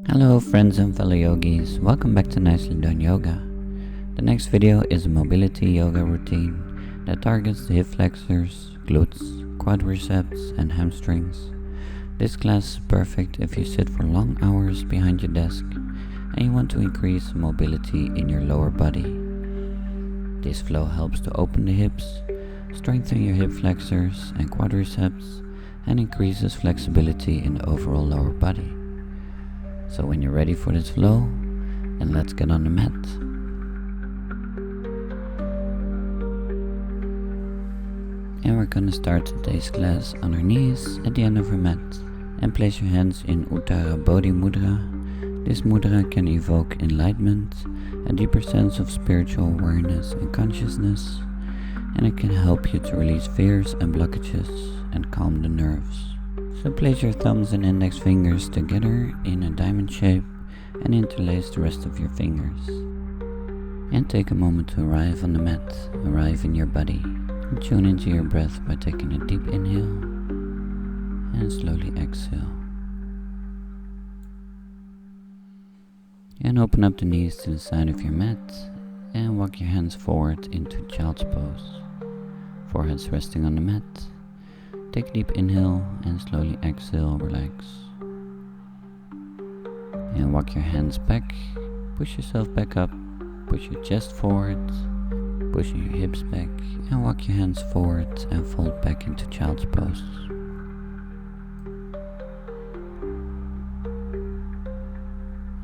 Hello friends and fellow yogis, welcome back to Nicely Done Yoga. The next video is a mobility yoga routine that targets the hip flexors, glutes, quadriceps and hamstrings. This class is perfect if you sit for long hours behind your desk and you want to increase mobility in your lower body. This flow helps to open the hips, strengthen your hip flexors and quadriceps and increases flexibility in the overall lower body. So when you're ready for this flow, then let's get on the mat. And we're gonna start today's class on our knees at the end of our mat and place your hands in Uttara Bodhi Mudra. This mudra can evoke enlightenment, a deeper sense of spiritual awareness and consciousness, and it can help you to release fears and blockages and calm the nerves. So place your thumbs and index fingers together in a diamond shape and interlace the rest of your fingers. And take a moment to arrive on the mat, arrive in your body, and tune into your breath by taking a deep inhale and slowly exhale. And open up the knees to the side of your mat and walk your hands forward into child's pose. Foreheads resting on the mat. Take a deep inhale and slowly exhale, relax. And walk your hands back, push yourself back up, push your chest forward, pushing your hips back, and walk your hands forward and fold back into child's pose.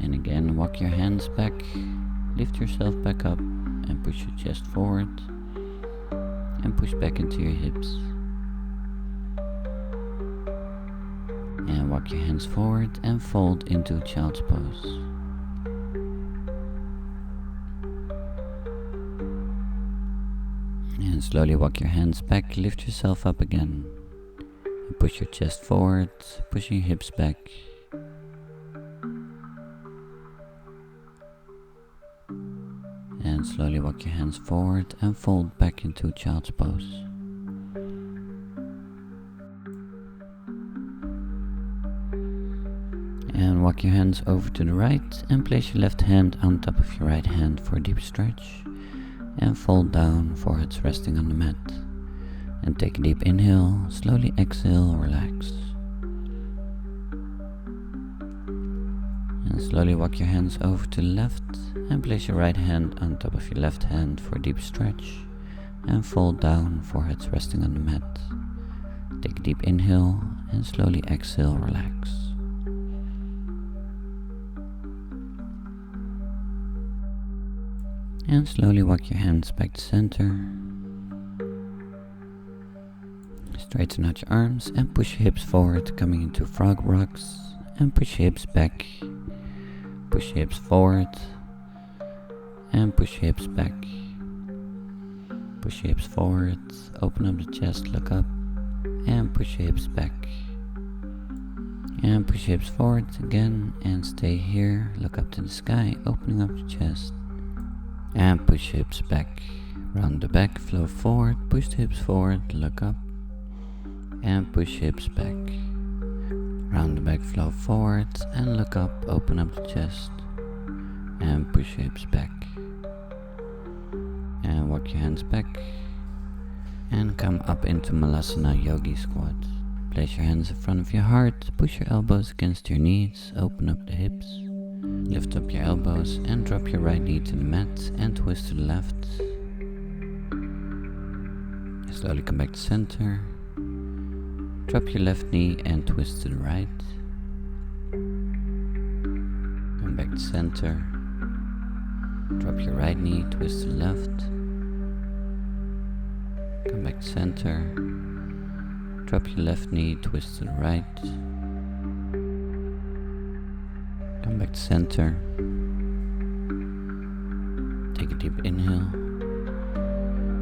And again, walk your hands back, lift yourself back up, and push your chest forward, and push back into your hips. And walk your hands forward and fold into child's pose. And slowly walk your hands back, lift yourself up again. And push your chest forward, pushing your hips back. And slowly walk your hands forward and fold back into child's pose. And walk your hands over to the right and place your left hand on top of your right hand for a deep stretch. And fold down, foreheads resting on the mat. And take a deep inhale, slowly exhale, relax. And slowly walk your hands over to the left and place your right hand on top of your left hand for a deep stretch. And fold down, foreheads resting on the mat. Take a deep inhale and slowly exhale, relax. And slowly walk your hands back to center. Straighten out your arms and push your hips forward, coming into frog rocks. And push your hips back. Push your hips forward. And push your hips back. Push your hips forward. Open up the chest, look up. And push your hips back. And push your hips forward again. And stay here. Look up to the sky, opening up the chest. And push hips back, round the back, flow forward, push the hips forward, look up, and push hips back, round the back, flow forward, and look up, open up the chest, and push hips back, and walk your hands back, and come up into Malasana Yogi Squat. Place your hands in front of your heart, push your elbows against your knees, open up the hips. Lift up your elbows and drop your right knee to the mat and twist to the left. Slowly come back to center. Drop your left knee and twist to the right. Come back to center. Drop your right knee, twist to the left. Come back to center. Drop your left knee, twist to the right. Come back to center. Take a deep inhale.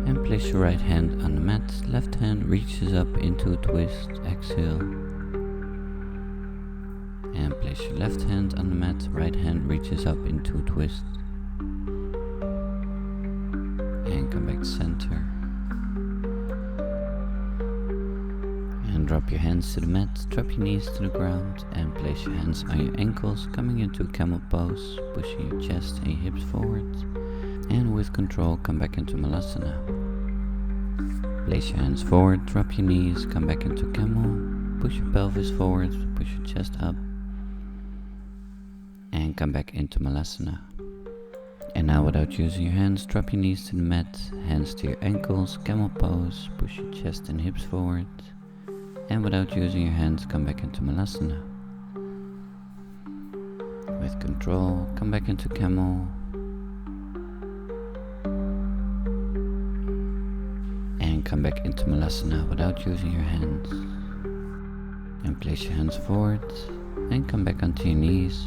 And place your right hand on the mat. Left hand reaches up into a twist. Exhale. And place your left hand on the mat. Right hand reaches up into a twist. And come back to center. And drop your hands to the mat, drop your knees to the ground and place your hands on your ankles, coming into a camel pose, pushing your chest and your hips forward. And with control, come back into Malasana. Place your hands forward, drop your knees, come back into camel, push your pelvis forward, push your chest up, and come back into Malasana. And now without using your hands, drop your knees to the mat, hands to your ankles, camel pose, push your chest and hips forward. And without using your hands, come back into Malasana. With control, come back into camel. And come back into Malasana without using your hands. And place your hands forward and come back onto your knees.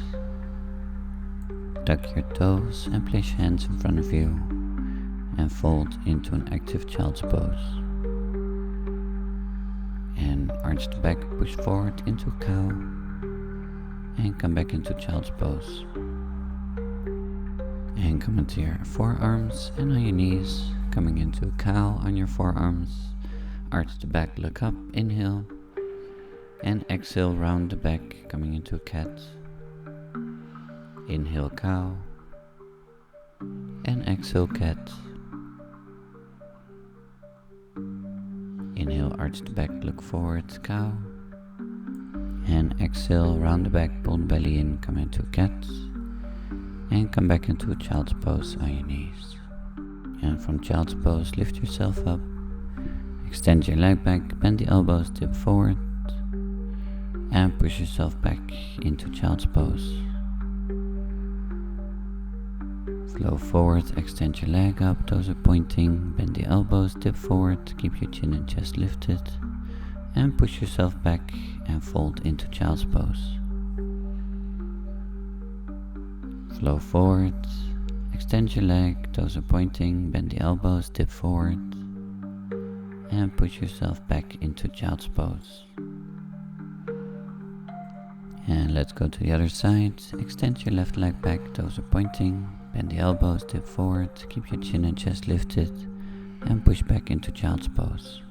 Tuck your toes and place your hands in front of you and fold into an active child's pose. And arch the back, push forward into a cow and come back into child's pose. And come into your forearms and on your knees, coming into a cow on your forearms. Arch the back, look up, inhale and exhale, round the back, coming into a cat. Inhale cow and exhale cat. Inhale, arch the back, look forward, cow. And exhale, round the back, pull the belly in, come into a cat. And come back into a child's pose on your knees. And from child's pose, lift yourself up. Extend your leg back, bend the elbows, tip forward. And push yourself back into child's pose. Flow forward, extend your leg up, toes are pointing, bend the elbows, tip forward, keep your chin and chest lifted, and push yourself back and fold into child's pose. Flow forward, extend your leg, toes are pointing, bend the elbows, tip forward, and push yourself back into child's pose. And let's go to the other side. Extend your left leg back, toes are pointing, bend the elbows, tip forward, keep your chin and chest lifted, and push back into child's pose.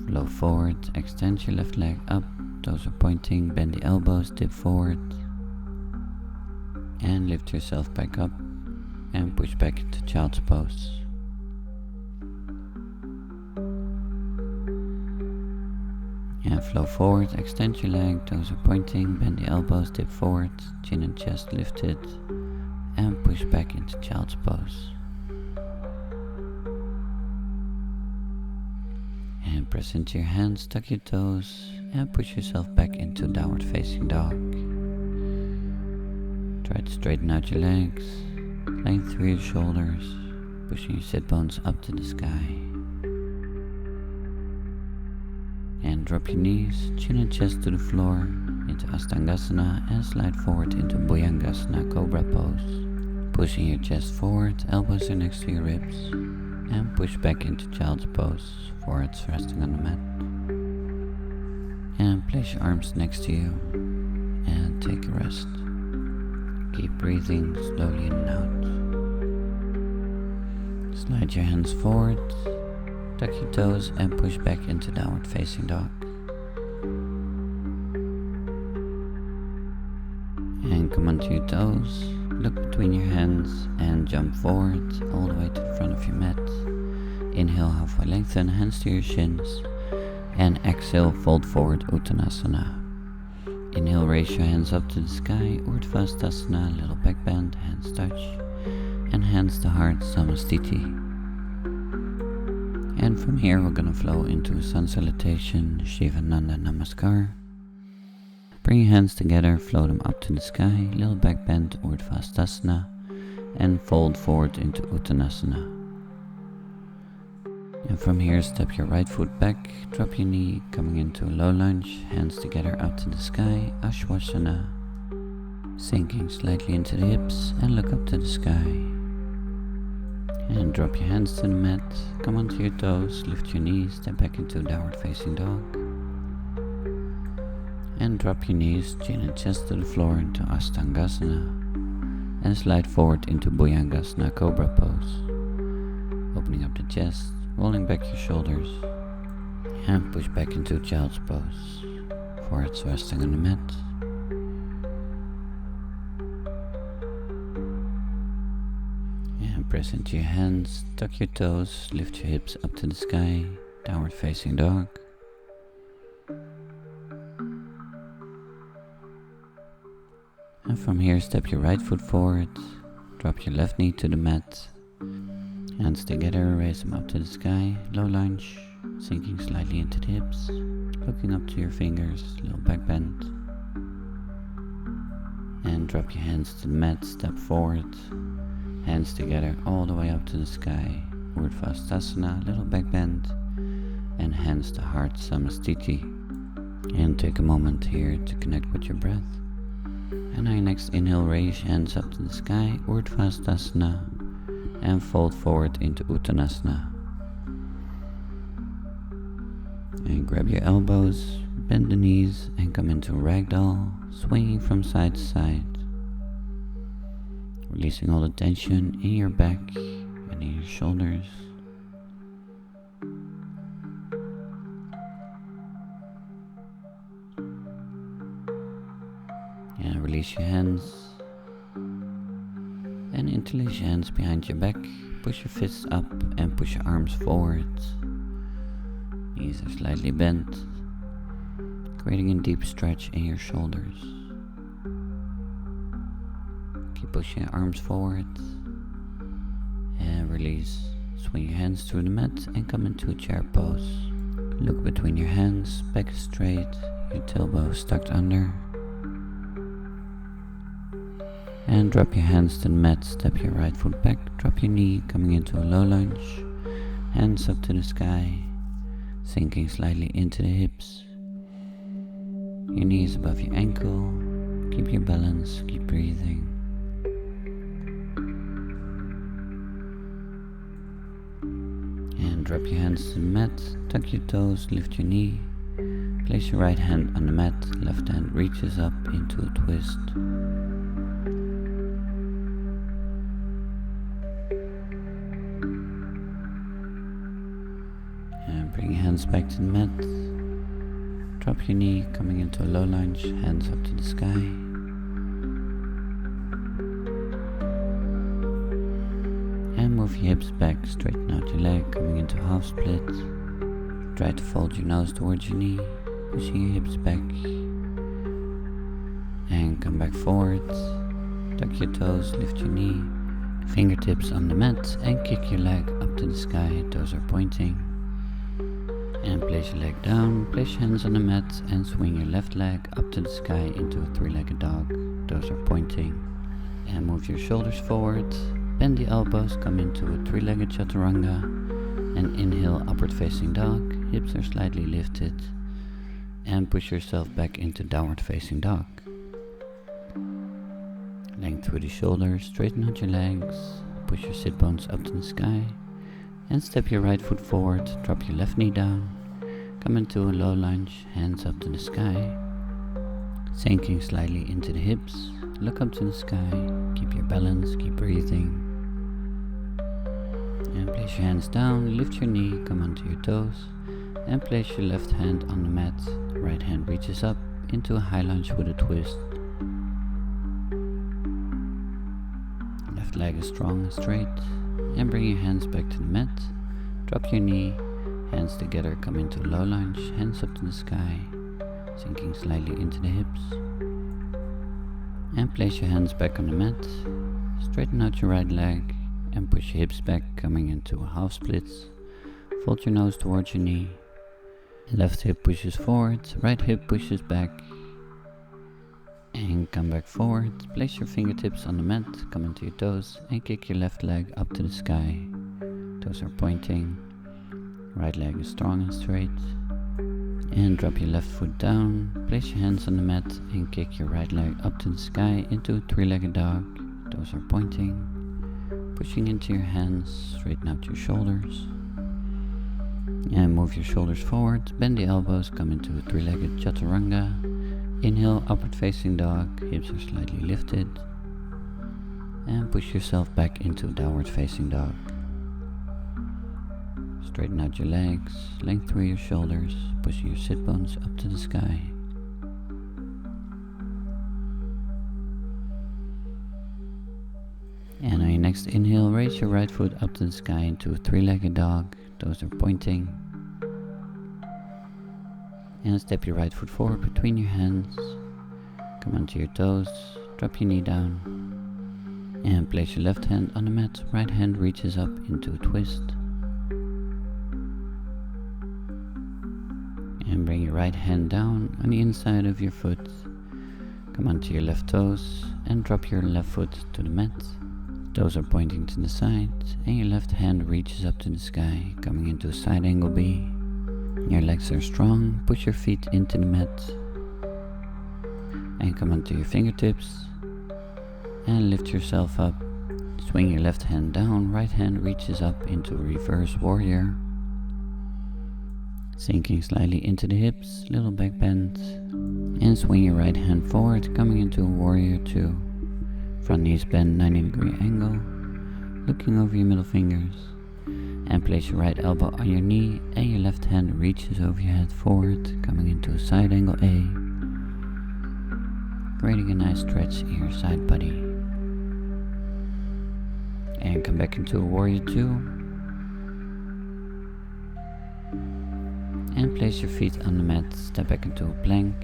Flow forward, extend your left leg up, toes are pointing, bend the elbows, tip forward, and lift yourself back up, and push back into child's pose. And flow forward, extend your leg, toes are pointing, bend the elbows, tip forward, chin and chest lifted, and push back into child's pose. And press into your hands, tuck your toes, and push yourself back into downward facing dog. Try to straighten out your legs, lengthen through your shoulders, pushing your sit bones up to the sky. And drop your knees, chin and chest to the floor, into Astangasana and slide forward into Bhujangasana Cobra pose. Pushing your chest forward, elbows are next to your ribs, and push back into child's pose, foreheads resting on the mat. And place your arms next to you, and take a rest. Keep breathing slowly in and out. Slide your hands forward, tuck your toes and push back into downward facing dog. And come onto your toes, look between your hands and jump forward all the way to the front of your mat. Inhale, halfway lengthen, hands to your shins. And exhale, fold forward, Uttanasana. Inhale, raise your hands up to the sky, Urdhva-sthasana, little back bend, hands touch. And hands to heart, Samastiti. And from here we're going to flow into Sun Salutation, Shivananda Namaskar. Bring your hands together, flow them up to the sky, little back bend, Urdhva-sthasana, and fold forward into Uttanasana. And from here step your right foot back, drop your knee, coming into a low lunge, hands together up to the sky, Ashwasana. Sinking slightly into the hips and look up to the sky. And drop your hands to the mat, come onto your toes, lift your knees, step back into downward facing dog. And drop your knees, chin and chest to the floor into Astangasana. And slide forward into Bhujangasana Cobra pose. Opening up the chest, rolling back your shoulders, and push back into child's pose, forehead resting on the mat. And press into your hands, tuck your toes, lift your hips up to the sky, downward facing dog. And from here, step your right foot forward, drop your left knee to the mat, hands together, raise them up to the sky, low lunge, sinking slightly into the hips, looking up to your fingers, little back bend. And drop your hands to the mat, step forward, hands together all the way up to the sky, Urdhva, little back bend, and hands to heart, Namasté. And take a moment here to connect with your breath. And on your next inhale, raise your hands up to the sky, Urdhva, and fold forward into Uttanasana. And grab your elbows, bend the knees, and come into ragdoll, swinging from side to side. Releasing all the tension in your back and in your shoulders. And release your hands. And interlace your hands behind your back. Push your fists up and push your arms forward. Knees are slightly bent, creating a deep stretch in your shoulders. Keep pushing your arms forward and release. Swing your hands through the mat and come into a chair pose. Look between your hands, back is straight, your tailbone tucked under. And drop your hands to the mat, step your right foot back, drop your knee, coming into a low lunge. Hands up to the sky, sinking slightly into the hips. Your knees above your ankle, keep your balance, keep breathing. And drop your hands to the mat, tuck your toes, lift your knee. Place your right hand on the mat, left hand reaches up into a twist. And bring your hands back to the mat. Drop your knee, coming into a low lunge, hands up to the sky. And move your hips back, straighten out your leg, coming into half split. Try to fold your nose towards your knee, pushing your hips back. And come back forward. Tuck your toes, lift your knee. Fingertips on the mat and kick your leg up to the sky, toes are pointing. And place your leg down, place your hands on the mat and swing your left leg up to the sky into a three-legged dog, toes are pointing. And move your shoulders forward, bend the elbows, come into a three-legged chaturanga. And inhale, upward facing dog, hips are slightly lifted. And push yourself back into downward facing dog. Length through the shoulders, straighten out your legs, push your sit bones up to the sky. And step your right foot forward, drop your left knee down, come into a low lunge, hands up to the sky, sinking slightly into the hips, look up to the sky, keep your balance, keep breathing. And place your hands down, lift your knee, come onto your toes, and place your left hand on the mat, right hand reaches up into a high lunge with a twist. Left leg is strong and straight. And bring your hands back to the mat, drop your knee, hands together, come into a low lunge, hands up to the sky, sinking slightly into the hips. And place your hands back on the mat, straighten out your right leg and push your hips back, coming into a half splits. Fold your nose towards your knee, left hip pushes forward, right hip pushes back. And come back forward, place your fingertips on the mat, come into your toes and kick your left leg up to the sky. Toes are pointing, right leg is strong and straight. And drop your left foot down, place your hands on the mat and kick your right leg up to the sky into a three-legged dog. Toes are pointing, pushing into your hands, straighten out your shoulders. And move your shoulders forward, bend the elbows, come into a three-legged chaturanga. Inhale, upward facing dog, hips are slightly lifted. And push yourself back into downward facing dog. Straighten out your legs, length through your shoulders, pushing your sit bones up to the sky. And on your next inhale, raise your right foot up to the sky into a three-legged dog. Toes are pointing. And step your right foot forward between your hands. Come onto your toes, drop your knee down. And place your left hand on the mat. Right hand reaches up into a twist. And bring your right hand down on the inside of your foot. Come onto your left toes and drop your left foot to the mat. Toes are pointing to the side and your left hand reaches up to the sky, coming into a side angle B. Your legs are strong, push your feet into the mat. And come onto your fingertips and lift yourself up. Swing your left hand down, right hand reaches up into a reverse warrior. Sinking slightly into the hips, little back bend. And swing your right hand forward, coming into a warrior 2. Front knees bend 90-degree angle, looking over your middle fingers. And place your right elbow on your knee and your left hand reaches over your head forward, coming into a side angle A. Creating a nice stretch in your side body. And come back into a warrior 2. And place your feet on the mat, step back into a plank.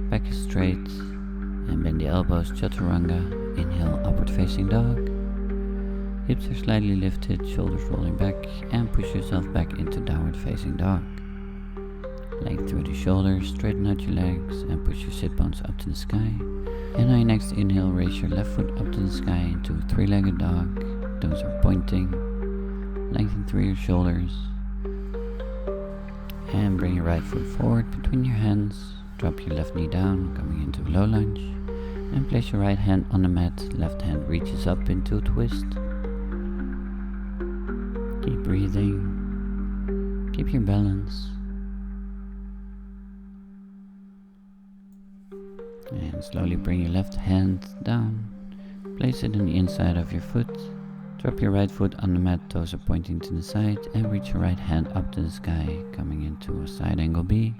Back is straight. And bend the elbows, chaturanga. Inhale, upward facing dog. Hips are slightly lifted, shoulders rolling back, and push yourself back into downward facing dog. Length through the shoulders, straighten out your legs, and push your sit bones up to the sky. And on your next inhale, raise your left foot up to the sky into a three-legged dog. Toes are pointing. Lengthen through your shoulders. And bring your right foot forward between your hands. Drop your left knee down, coming into a low lunge. And place your right hand on the mat, left hand reaches up into a twist. Keep breathing, keep your balance. And slowly bring your left hand down, place it on the inside of your foot. Drop your right foot on the mat, toes are pointing to the side, and reach your right hand up to the sky, coming into a side angle B.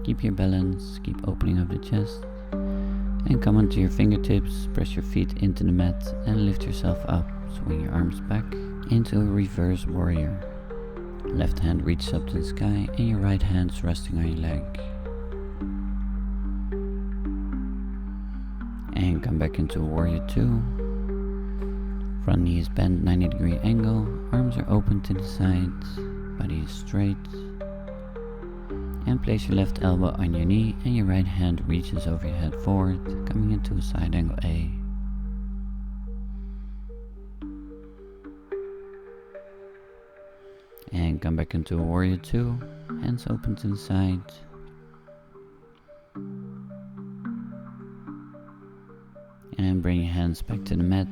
Keep your balance, keep opening up the chest, and come onto your fingertips, press your feet into the mat and lift yourself up. Swing your arms back into a reverse warrior. Left hand reaches up to the sky and your right hand's resting on your leg. And come back into a warrior 2. Front knee is bent 90-degree angle, arms are open to the sides, body is straight. And place your left elbow on your knee and your right hand reaches over your head forward, coming into a side angle A. And come back into a warrior 2, hands open to the side. And bring your hands back to the mat,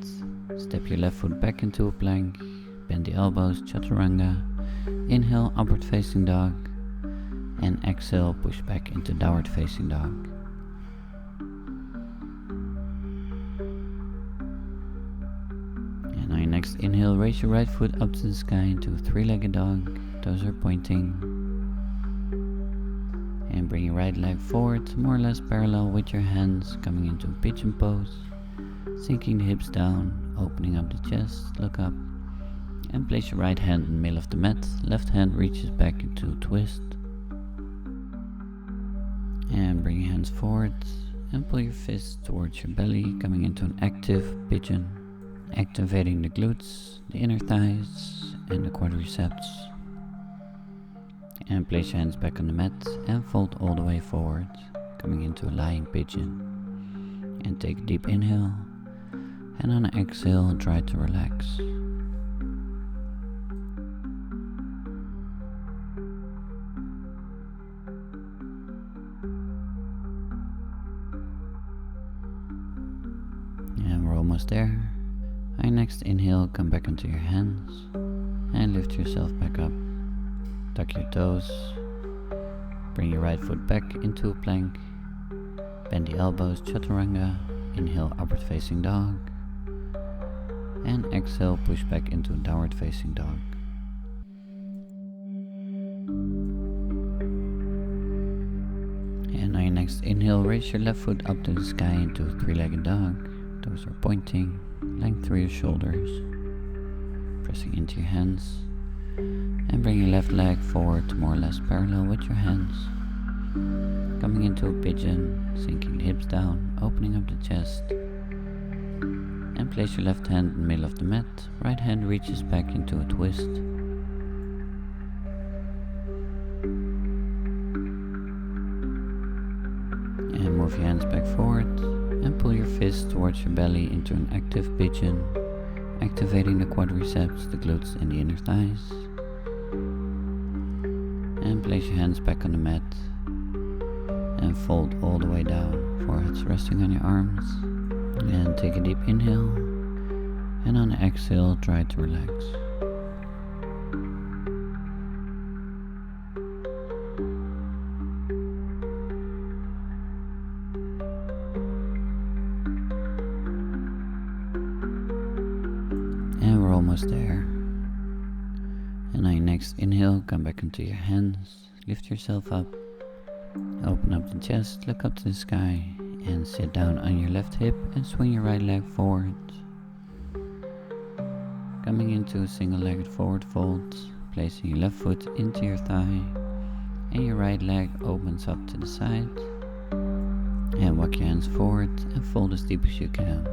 step your left foot back into a plank, bend the elbows, chaturanga. Inhale, upward facing dog. And exhale, push back into downward facing dog. And on your next inhale, raise your right foot up to the sky into a three-legged dog. Toes are pointing. And bring your right leg forward, more or less parallel with your hands, coming into a pigeon pose. Sinking the hips down, opening up the chest, look up. And place your right hand in the middle of the mat. Left hand reaches back into a twist. And bring your hands forward and pull your fists towards your belly, coming into an active pigeon, activating the glutes, the inner thighs and the quadriceps. And place your hands back on the mat and fold all the way forward, coming into a lying pigeon. And take a deep inhale, and on an exhale try to relax. And we're almost there. On your next inhale, come back onto your hands and lift yourself back up. Tuck your toes. Bring your right foot back into a plank. Bend the elbows, chaturanga. Inhale, upward facing dog. And exhale, push back into downward facing dog. And on your next inhale, raise your left foot up to the sky into a three-legged dog. Toes are pointing, length through your shoulders. Pressing into your hands. And bring your left leg forward to more or less parallel with your hands. Coming into a pigeon, sinking the hips down, opening up the chest. And place your left hand in the middle of the mat. Right hand reaches back into a twist. And move your hands back forward and pull your fist towards your belly into an active pigeon, activating the quadriceps, the glutes and the inner thighs. And place your hands back on the mat and fold all the way down, foreheads resting on your arms. And take a deep inhale, and on the exhale try to relax. And we're almost there. And on your next inhale, come back into your hands, lift yourself up, open up the chest, look up to the sky, and sit down on your left hip and swing your right leg forward. Coming into a single-legged forward fold, placing your left foot into your thigh, and your right leg opens up to the side. And walk your hands forward and fold as deep as you can.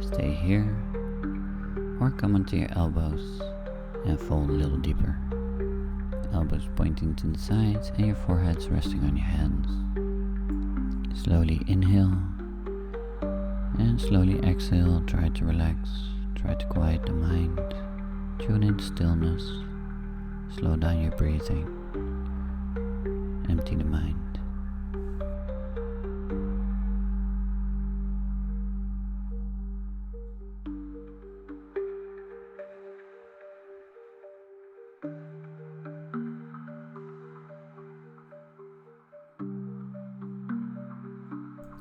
Stay here, or come onto your elbows and fold a little deeper. Elbows pointing to the sides and your foreheads resting on your hands. Slowly inhale and slowly exhale. Try to relax, try to quiet the mind, tune in stillness, slow down your breathing, empty the mind.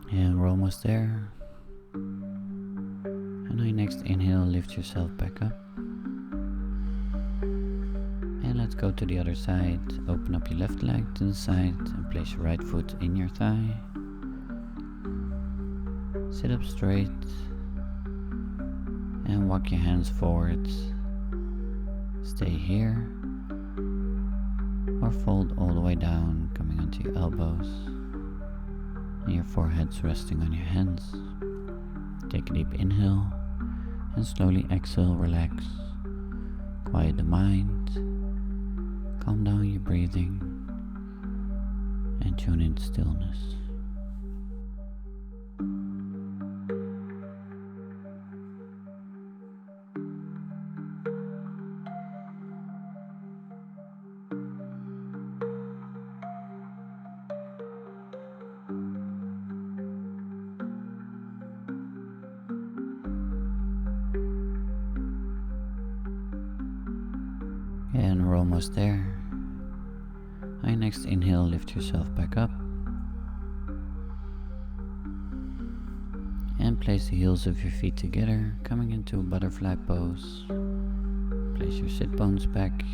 And we're almost there. And on your next inhale, lift yourself back up. And let's go to the other side. Open up your left leg to the side and place your right foot in your thigh. Sit up straight and walk your hands forward. Stay here or fold all the way down, coming onto your elbows. And your forehead's resting on your hands. Take a deep inhale and slowly exhale, relax. Quiet the mind, calm down your breathing, and tune into stillness. And we're almost there. On your next inhale, lift yourself back up. And place the heels of your feet together, coming into a butterfly pose. Place your sit bones back,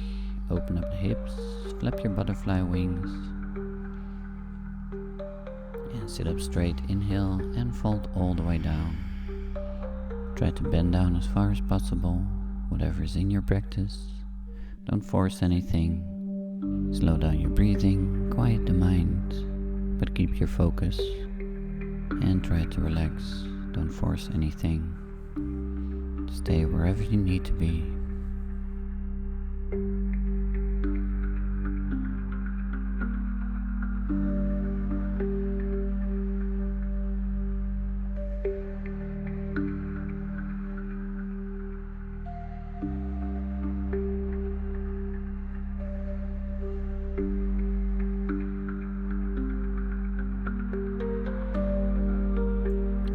open up the hips, flap your butterfly wings. And sit up straight, inhale, and fold all the way down. Try to bend down as far as possible, whatever is in your practice. Don't force anything. Slow down your breathing, quiet the mind, but keep your focus. And try to relax. Don't force anything. Stay wherever you need to be.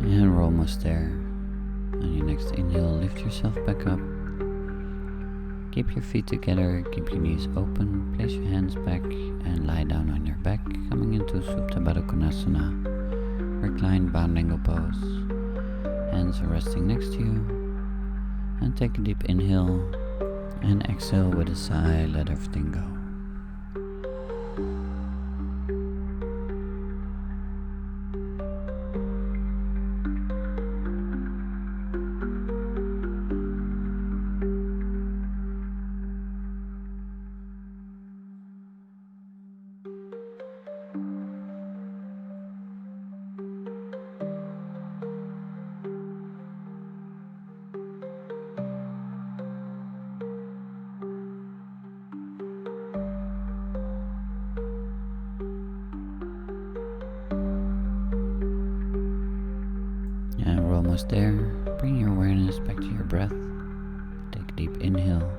And we're almost there. On your next inhale, lift yourself back up. Keep your feet together, keep your knees open, place your hands back and lie down on your back, coming into Supta Baddha Konasana, reclined bound angle pose. Hands are resting next to you, And take a deep inhale and exhale with a sigh, let everything go. And we're almost there. Bring your awareness back to your breath. Take a deep inhale.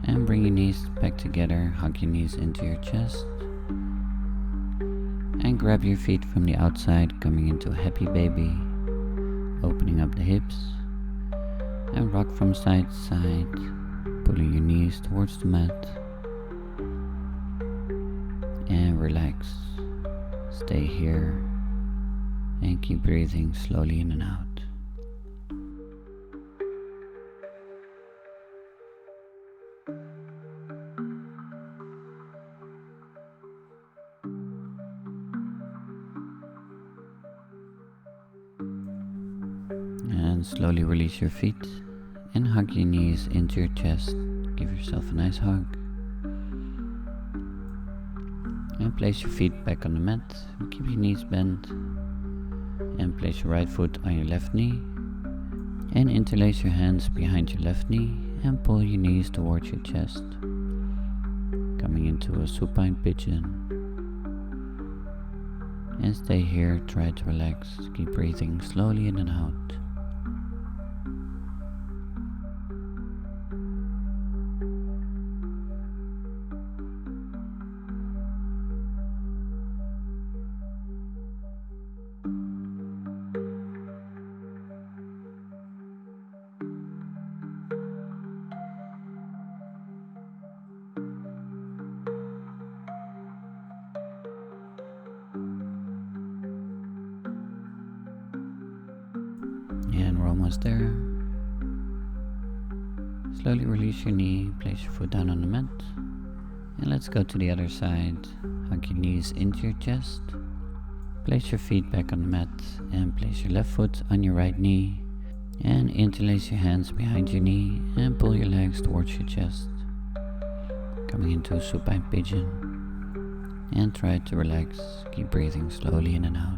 And bring your knees back together. Hug your knees into your chest. And grab your feet from the outside, coming into a happy baby. Opening up the hips. And rock from side to side. Pulling your knees towards the mat. And relax. Stay here. And keep breathing slowly in and out. And slowly release your feet and hug your knees into your chest. Give yourself a nice hug. And place your feet back on the mat. Keep your knees bent. And place your right foot on your left knee. And interlace your hands behind your left knee and pull your knees towards your chest. Coming into a supine pigeon. And stay here, try to relax. Keep breathing slowly in and out. And we're almost there. Slowly release your knee, place your foot down on the mat. And let's go to the other side. Hug your knees into your chest. Place your feet back on the mat and place your left foot on your right knee. And interlace your hands behind your knee and pull your legs towards your chest. Coming into a supine pigeon. And try to relax. Keep breathing slowly in and out.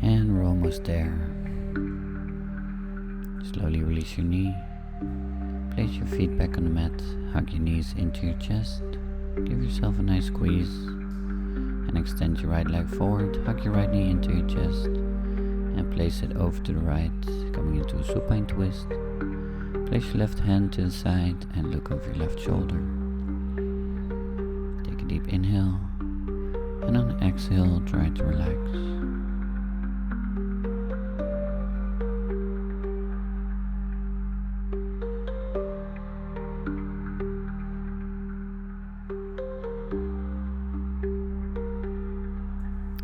And we're almost there. Slowly release your knee. Place your feet back on the mat. Hug your knees into your chest. Give yourself a nice squeeze. And extend your right leg forward. Hug your right knee into your chest. And place it over to the right, coming into a supine twist. Place your left hand to the side and look over your left shoulder. Take a deep inhale. And on the exhale, try to relax.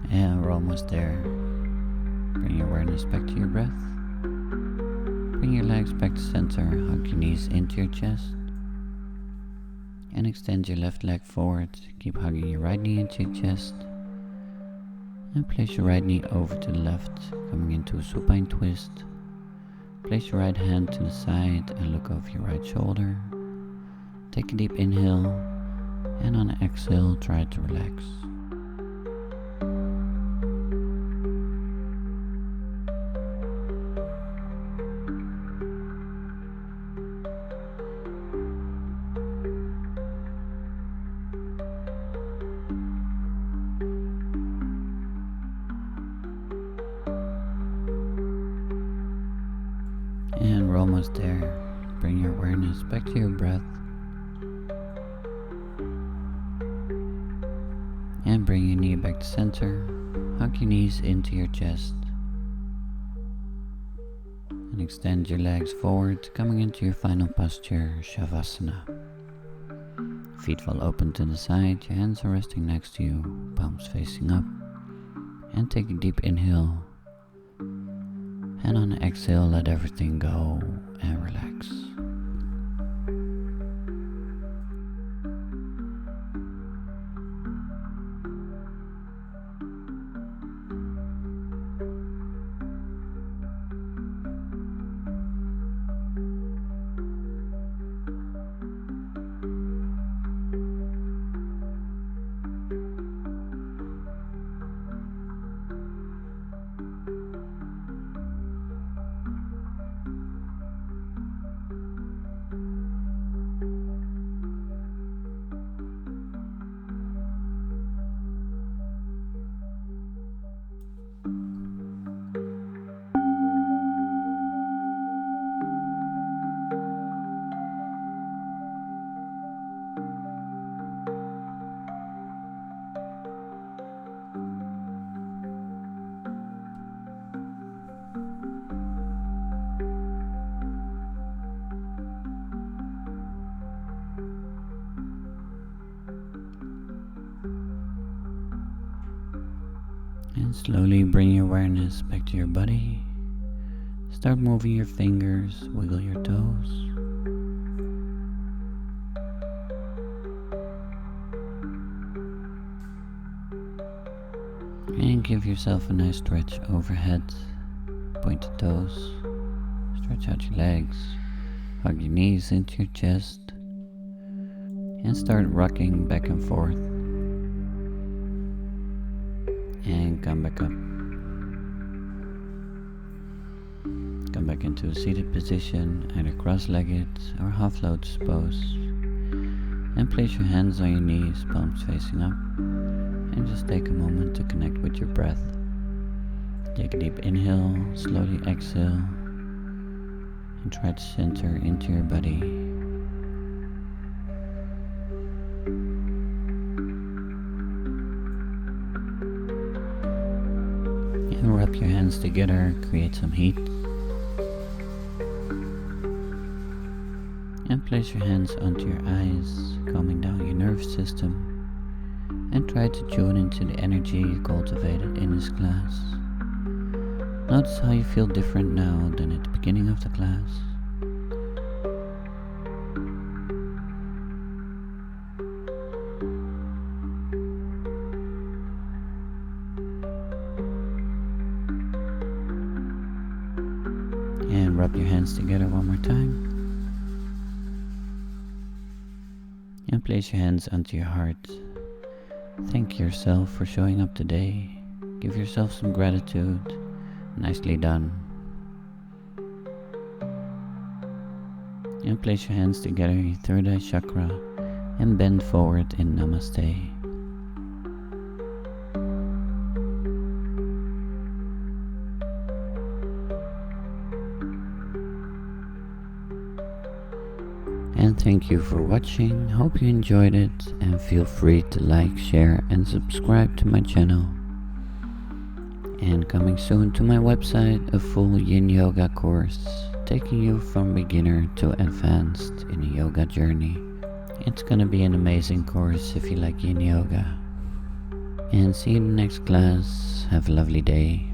And we're almost there. Bring your awareness back to your breath. Bring your legs back to center. Hug your knees into your chest. And extend your left leg forward. Keep hugging your right knee into your chest. And place your right knee over to the left, coming into a supine twist. Place your right hand to the side and look over your right shoulder. Take a deep inhale. And on the exhale, try to relax. almost there. Bring your awareness back to your breath. And bring your knee back to center. Hug your knees into your chest. And extend your legs forward, coming into your final posture, Shavasana. Feet fall open to the side, your hands are resting next to you, palms facing up. And take a deep inhale. And on an exhale, let everything go and relax. And slowly bring your awareness back to your body. Start moving your fingers, wiggle your toes. And give yourself a nice stretch overhead. Point the toes. Stretch out your legs. Hug your knees into your chest. And start rocking back and forth. And come back up. Come back into a seated position, either cross-legged or half-lotus pose. And place your hands on your knees, palms facing up. And just take a moment to connect with your breath. Take a deep inhale, slowly exhale. And try to center into your body. And wrap your hands together, create some heat. And place your hands onto your eyes, calming down your nervous system. And try to tune into the energy you cultivated in this class. Notice how you feel different now than at the beginning of the class. And rub your hands together one more time. And place your hands onto your heart. Thank yourself for showing up today. Give yourself some gratitude. Nicely done. And place your hands together, your third eye chakra, and bend forward in Namasté. And thank you for watching. Hope you enjoyed it, and feel free to like, share and subscribe to my channel. And coming soon to my website, a full Yin Yoga course, taking you from beginner to advanced in a yoga journey. It's gonna be an amazing course if you like Yin Yoga. And see you in the next class. Have a lovely day.